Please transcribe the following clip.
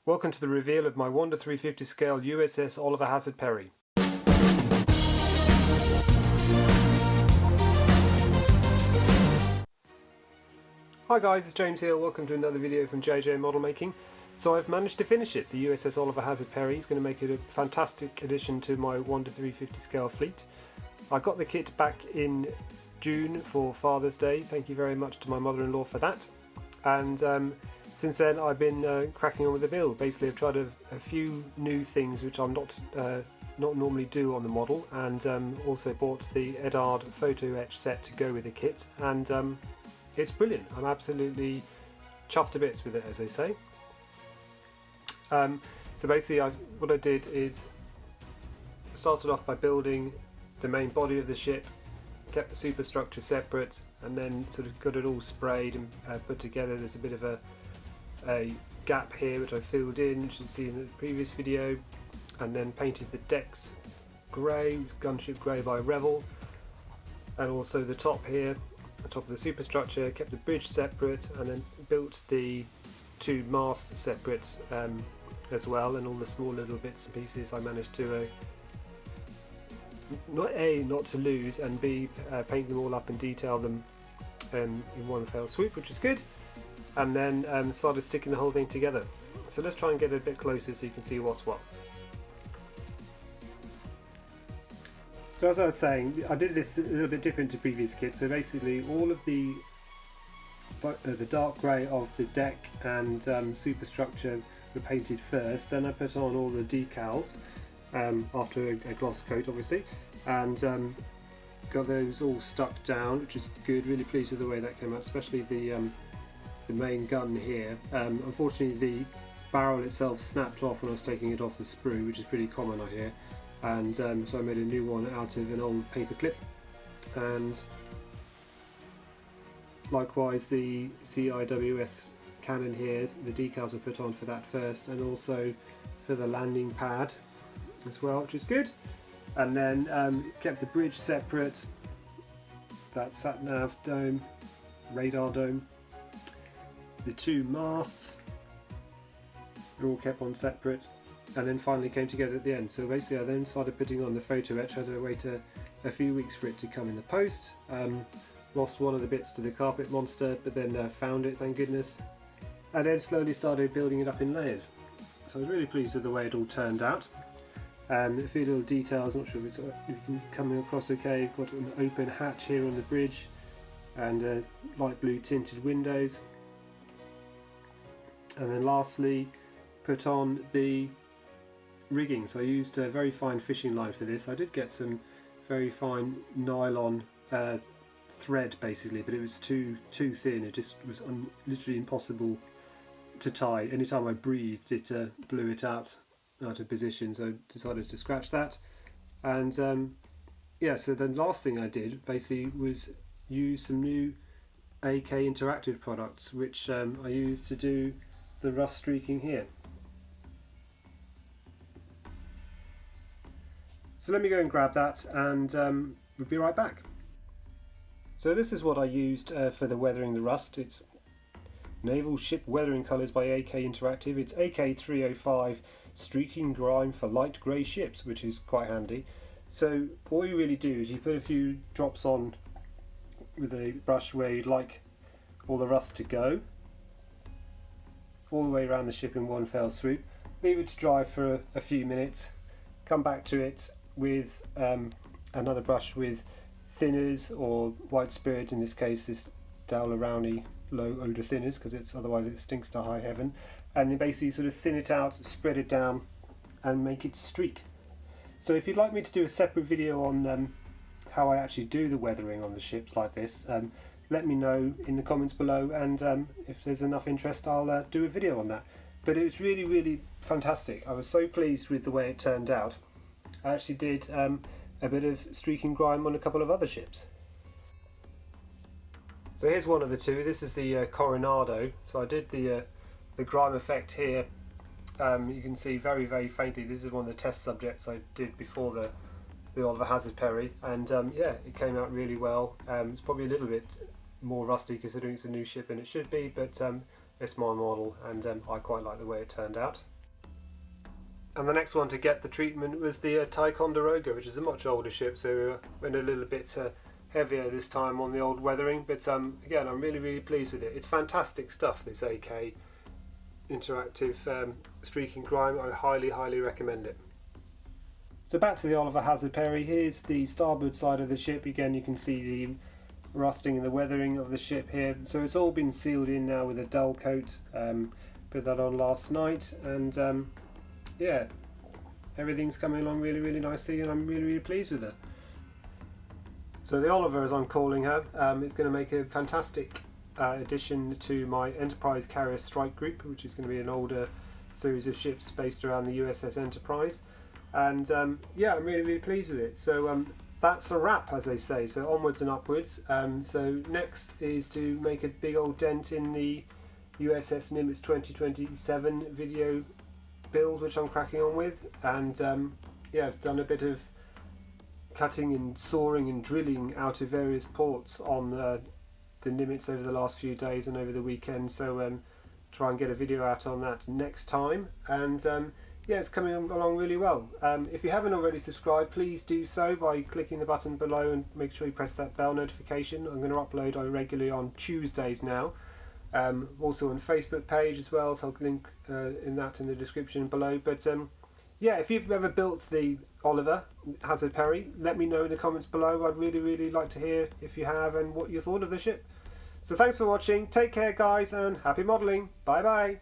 Welcome to the reveal of my 1:350 scale USS Oliver Hazard Perry. Hi guys, it's James here. Welcome to another video from JJ Model Making. So I've managed to finish it, the USS Oliver Hazard Perry. It's going to make it a fantastic addition to my 1:350 scale fleet. I got the kit back in June for Father's Day. Thank you very much to my mother-in-law for that. And since then I've been cracking on with the build. Basically I've tried a few new things which I'm not normally do on the model, and also bought the Eduard photoetch set to go with the kit, and it's brilliant. I'm absolutely chuffed to bits with it, as they say. So basically what I did is started off by building the main body of the ship, kept the superstructure separate, and then sort of got it all sprayed and put together. There's a bit of a gap here which I filled in, which you see in the previous video, and then painted the decks grey, gunship grey by Revel, and also the top here, the top of the superstructure, kept the bridge separate, and then built the two masts separate as well, and all the small little bits and pieces I managed to not to lose, and B, paint them all up and detail them in one fell swoop, which is good. And then started sticking the whole thing together. So let's try and get a bit closer so you can see what's what. So as I was saying, I did this a little bit different to previous kits. So basically all of the dark grey of the deck and superstructure were painted first. Then I put on all the decals after a gloss coat, obviously, and got those all stuck down, which is good. Really pleased with the way that came out, especially the main gun here. Unfortunately the barrel itself snapped off when I was taking it off the sprue, which is pretty common I hear, and so I made a new one out of an old paper clip. And likewise the CIWS cannon here, the decals were put on for that first, and also for the landing pad as well, which is good. And then kept the bridge separate, that sat-nav dome, radar dome, the two masts are all kept on separate, and then finally came together at the end. So basically I then started putting on the photoetch. I had to wait a few weeks for it to come in the post. Lost one of the bits to the carpet monster, but then found it, thank goodness, and then slowly started building it up in layers. So I was really pleased with the way it all turned out. A few little details, not sure if it's coming across okay. Got an open hatch here on the bridge, and light blue tinted windows. And then lastly put on the rigging. So I used a very fine fishing line for this. I did get some very fine nylon thread basically, but it was too thin. It just was literally impossible to tie. Anytime I breathed it blew it out of position, so I decided to scratch that. And yeah, so the last thing I did basically was use some new AK Interactive products, which I used to do the rust streaking here. So let me go and grab that, and we'll be right back. So this is what I used for the weathering the rust. It's Naval Ship Weathering Colours by AK Interactive. It's AK 305 Streaking Grime for Light Grey Ships, which is quite handy. So all you really do is you put a few drops on with a brush where you'd like all the rust to go, all the way around the ship in one fell swoop. Leave it to dry for a few minutes. Come back to it with another brush with thinners or white spirit, in this case this Dowler-Rowney low odour thinners, because otherwise it stinks to high heaven, and then basically sort of thin it out, spread it down, and make it streak. So if you'd like me to do a separate video on how I actually do the weathering on the ships like this, let me know in the comments below, and if there's enough interest I'll do a video on that. But it was really fantastic. I was so pleased with the way it turned out. I actually did a bit of streaking grime on a couple of other ships. So here's one of the two. This is the Coronado. So I did the grime effect here. You can see very faintly. This is one of the test subjects I did before the Oliver Hazard Perry, and yeah, it came out really well. It's probably a little bit more rusty considering it's a new ship than it should be, but it's my model, and I quite like the way it turned out. And the next one to get the treatment was the Ticonderoga, which is a much older ship, so we went a little bit heavier this time on the old weathering. But again, I'm really pleased with it. It's fantastic stuff, this AK interactive streaking grime. I highly recommend it. So back to the Oliver Hazard Perry. Here's the starboard side of the ship. Again, you can see the rusting and the weathering of the ship here. So it's all been sealed in now with a dull coat. Put that on last night, and yeah, everything's coming along really nicely, and I'm really pleased with it. So the Oliver, as I'm calling her, is going to make a fantastic addition to my Enterprise Carrier Strike Group, which is going to be an older series of ships based around the USS Enterprise. And yeah, I'm really pleased with it. So that's a wrap, as they say, so onwards and upwards. So next is to make a big old dent in the USS Nimitz 2027 video build, which I'm cracking on with. And yeah, I've done a bit of cutting and sawing and drilling out of various ports on the Nimitz over the last few days and over the weekend, so try and get a video out on that next time. And yeah, it's coming along really well. If you haven't already subscribed, please do so by clicking the button below and make sure you press that bell notification. I'm going to upload regularly on Tuesdays now. Also on Facebook page as well, so I'll link in the description below. But yeah, if you've ever built the Oliver Hazard Perry, let me know in the comments below. I'd really like to hear if you have and what you thought of the ship. So thanks for watching, take care guys, and happy modelling. Bye bye.